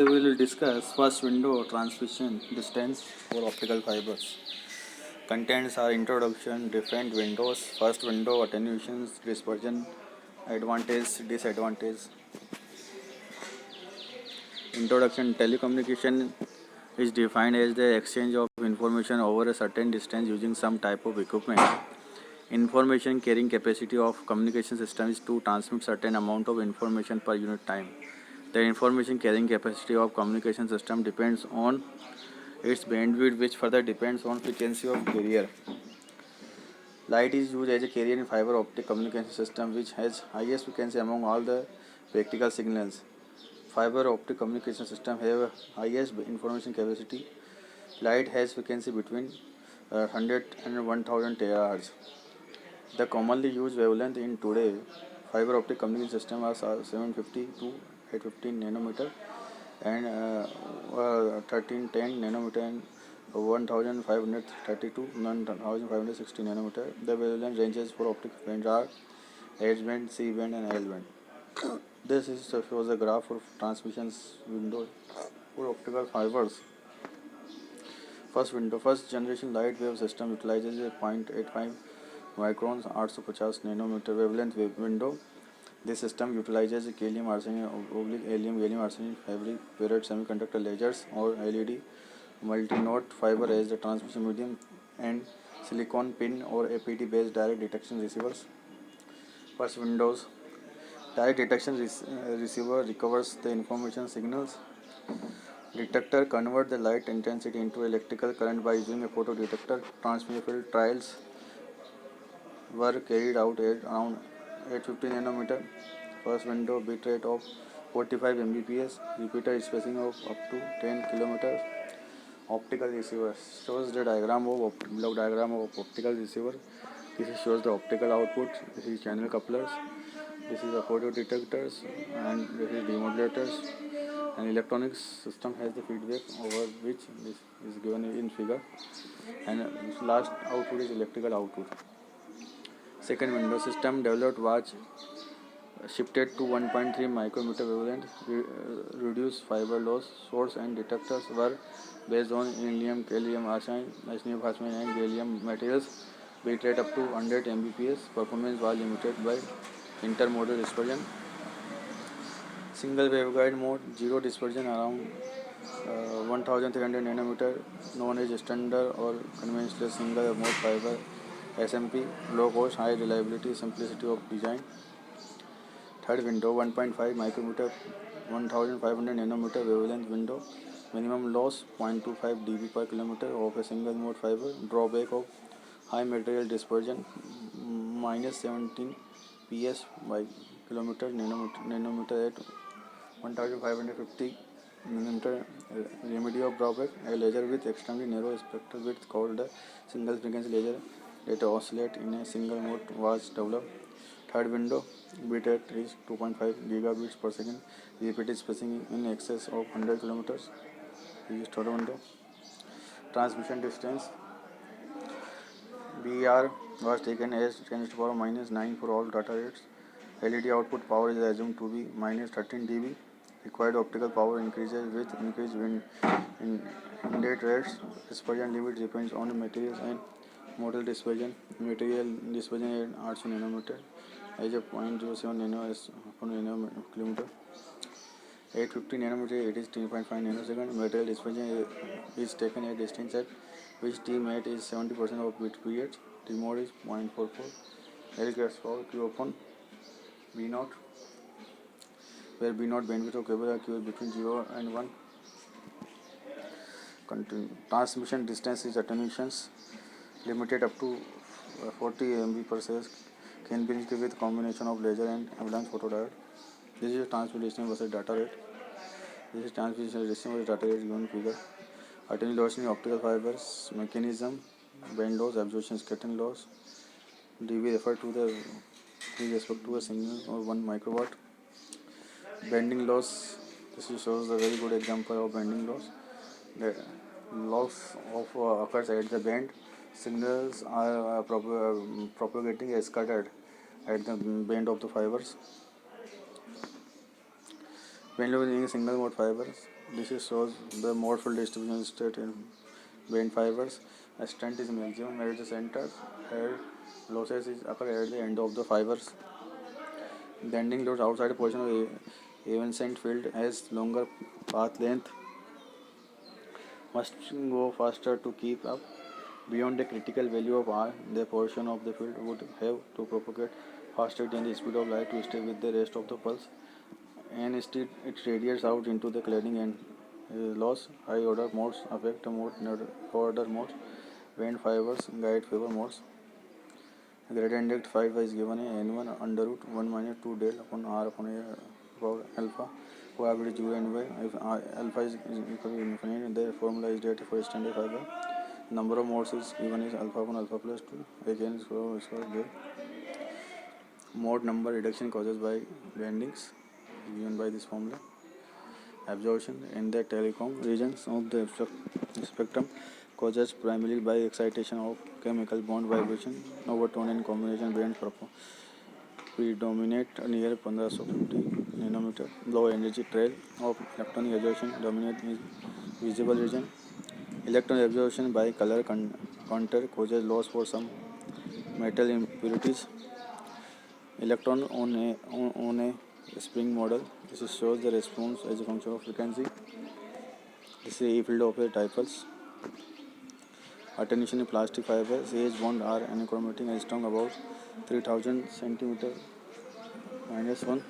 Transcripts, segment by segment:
We will discuss first window transmission distance for optical fibers. Contents are introduction, different windows, first window, attenuations, dispersion, advantage, disadvantage. Introduction. Telecommunication is defined as the exchange of information over a certain distance using some type of equipment. Information carrying capacity of communication system is to transmit certain amount of information per unit time. The information carrying capacity of communication system depends on its bandwidth, which further depends on frequency of carrier. Light is used as a carrier in fiber optic communication system, which has highest frequency among all the practical signals. Fiber optic communication system have highest information capacity. Light has frequency between 100 and 1000 terahertz. The commonly used wavelength in today fiber optic communication system are 750 to 815 nanometer and 1310 nanometer and 1530 to 1560 nanometer. The wavelength ranges for optic bands are H band, C band, and L band. This shows a graph for transmission window for optical fibers. First window, first generation light wave system utilizes a 0.85 microns 850 nanometer wavelength window. This system utilizes gallium arsenide gallium arsenide fabric semiconductor lasers or LED multi-node fiber as the transmission medium and silicon pin or APT based direct detection receivers. First windows, direct detection receiver recovers the information signals. Detector convert the light intensity into electrical current by using a photodetector. Transmission field trials were carried out at around 850 nanometer. First window bit rate of 45 Mbps, repeater spacing of up to 10 km. Optical receiver shows the block diagram of optical receiver. This shows the optical output. This is channel couplers. This is the photodetectors and this is demodulators. An electronics system has the feedback over which this is given in figure, and last output is electrical output. Second window, system developed was shifted to 1.3 micrometer wavelength, reduced fiber loss. Source and detectors were based on indium, gallium arsenide, and gallium materials. Bit rate up to 100 Mbps. Performance was limited by intermodal dispersion. Single waveguide mode, zero dispersion around 1300 nanometer, known as standard or conventional single mode fiber SMP, low cost, high reliability, simplicity of design. Third window, 1.5 micrometer, 1500 nanometer wavelength window, minimum loss 0.25 dB per kilometer of a single mode fiber. Drawback of high material dispersion, minus 17 ps by kilometer, nanometer at 1550 nanometer. Remedy of drawback, a laser with extremely narrow spectral width called the single frequency laser that oscillate in a single mode was developed. Third window, bit rate reached 2.5 gigabits per second, repeated spacing in excess of 100 kilometers. This is third window. Transmission distance, BR was taken as 10 to the power minus 9 for all data rates. LED output power is assumed to be minus 13 dB. Required optical power increases with increased inlet rates. Dispersion limit depends on the materials and model dispersion. Material dispersion at 800 nanometer as a 0.07 nanokilometer. 850 nanometer, it is 10.5 nanosecond. Material dispersion is taken at distance at which T mat is 70% of bit period. T mode is 0.44. L gets power Q upon B naught, where B naught bandwidth of cable Q is between 0 and 1. Transmission distance is attenuations limited up to 40 MB per second, can be reached with combination of laser and avalanche photodiode. This is transmission distance versus data rate. This is transmission distance versus data rate given figure. Attenuation in optical fibers mechanism, band loss, absorption scattering loss. dB refer to the with respect to a signal or 1 microwatt. Bending loss, this shows a very good example of bending loss. The loss of occurs at the band. Signals are propagating as scattered at the band of the fibers. When using single mode fibers, This is shows the mode field distribution state in band fibers. A strength is maximum at the center. Head losses is occur at the end of the fibers. Bending loads outside portion of evanescent field has longer path length, must go faster to keep up. Beyond the critical value of R, the portion of the field would have to propagate faster than the speed of light to stay with the rest of the pulse, and instead it radiates out into the cladding and loss. High order modes affect the mode, low order modes, band fibers, guide fiber modes. Gradient index 5 is given a n1 under root 1 minus 2 del upon r upon a power alpha, probability u and y. If alpha is equal to infinite, the formula is that for standard fiber. Number of modes is given is alpha upon alpha plus 2. Again, is there. Mode number reduction causes by bendings given by this formula. Absorption in the telecom regions of the spectrum causes primarily by excitation of chemical bond vibration, overtone and combination bands predominate near 1550 nanometer. Low energy trail of electronic absorption dominate in visible region. Electron absorption by color counter causes loss for some metal impurities. Electron on a spring model. This shows the response as a function of frequency. This is E field of a dipoles. Attenuation in plastic fibers. CH bond are anachromatic and strong about 3000 centimeter minus 1.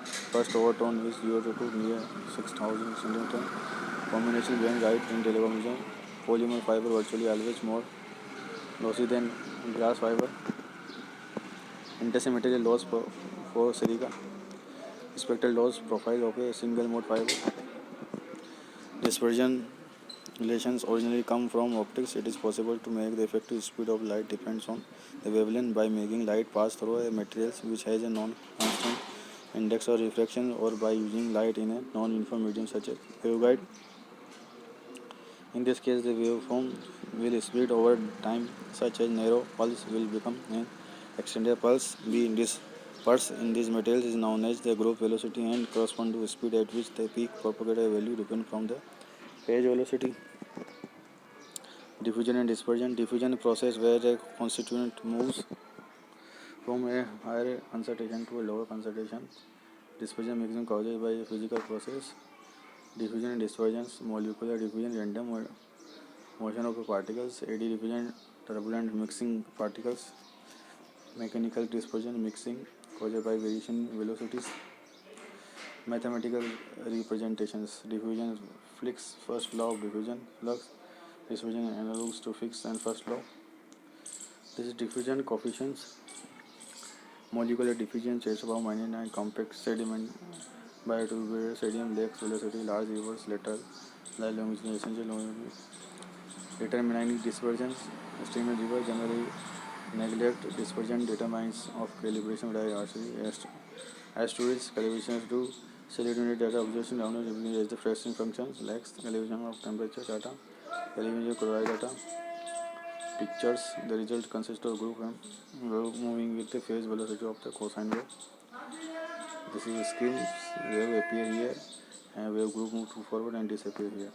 First overtone is 0 to 2 near 6000 centimeter. Combination band guide in telecommunication. Polymer fiber virtually always more lossy than glass fiber. Intermaterial loss for silica. Spectral loss profile of a single mode fiber. Dispersion relations originally come from optics. It is possible to make the effective speed of light depends on the wavelength by making light pass through a material which has a non-constant index of refraction, or by using light in a non-uniform medium such as waveguide. In this case, the waveform will split over time, such as narrow pulse will become an extended pulse. This pulse in these materials is known as the group velocity and correspond to the speed at which the peak propagated value depend from the phase velocity. Diffusion and dispersion. Diffusion process where a constituent moves from a higher concentration to a lower concentration. Dispersion mechanism caused by a physical process. Diffusion and dispersion. Molecular diffusion, random motion of particles. Eddy diffusion, turbulent mixing particles. Mechanical dispersion, mixing caused by variation in velocities. Mathematical representations. Diffusion, flux, first law of diffusion, flux. Dispersion analogs to fixed and first law. This is diffusion coefficients. Molecular diffusion, chase above -9, compact sediment biotubule sodium lakes velocity, large rivers, lateral, longitudinal, essential longitudinal. Determining dispersions. Stream and river generally neglect dispersion determines of calibration by RC. Estuaries calibrations do salinity data observation download as the freshening functions, lakes calibration of temperature data, calibration of chloride data. Pictures. The result consists of group M wave moving with the phase velocity of the cosine wave. This is screens. Wave appear here and wave group move to forward and disappear here.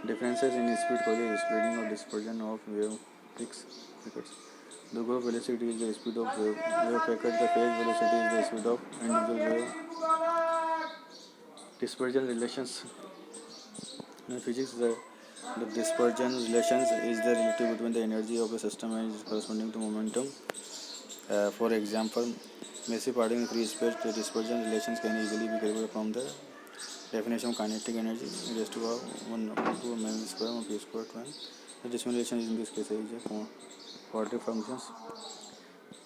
Differences in speed causes spreading or dispersion of wave packets. The group velocity is the speed of wave packet. The phase velocity is the speed of individual wave. Dispersion relations. In physics, the dispersion relations is the relative between the energy of a system and its corresponding to momentum. For example, massive particle in free space, the dispersion relations can easily be calculated from the definition of kinetic energy raised to 1 to a minus square of p square time. The dispersion relation in this case is a quadratic functions.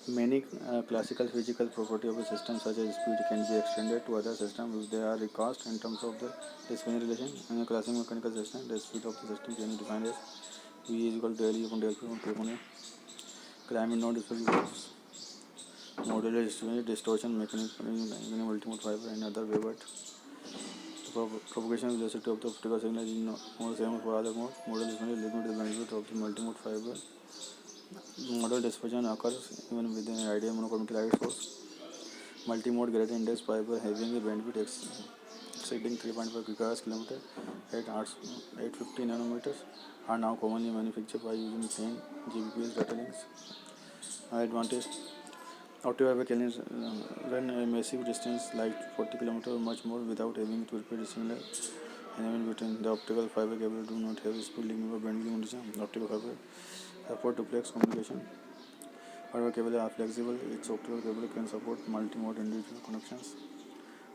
Many classical physical property of a system such as speed can be extended to other systems if they are recast in terms of the dispersion relation. In a classical mechanical system, the speed of the system can be defined as V is equal to L upon del P upon P upon A. Climate non dispersion modular distribution distortion mechanism in multimode fiber and other waveguide. The propagation velocity of the optical signal is not same for other modes. Model dispersion limit the bandwidth of the multimode fiber. Model dispersion occurs even within an ideal monochromatic light source. Multimode gradient index fiber having a bandwidth exceeding 3.5 GHz kilometer at 850 nanometers are now commonly manufactured by using 10 Gbps data links. Advantage: optic fiber can run a massive distance like 40 km or much more without having to repeat a similar element between. The optical fiber cable do not have speed limit or band limitation. Optical fiber support duplex communication. Fiber cable are flexible. Each optical cable can support multi-mode individual connections.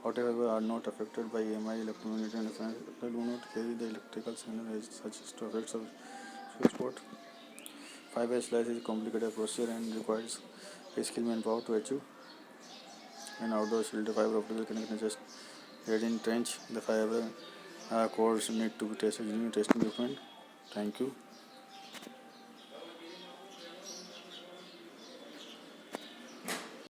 Optical fiber are not affected by EMI electromagnetic interference. They do not carry the electrical signal as such as to affect switchboard. Fiber slice is a complicated procedure and requires skill manpower to achieve. In outdoor field, fiber optical connection is just read in trench. The fiber cores need to be tested using testing equipment. Thank you.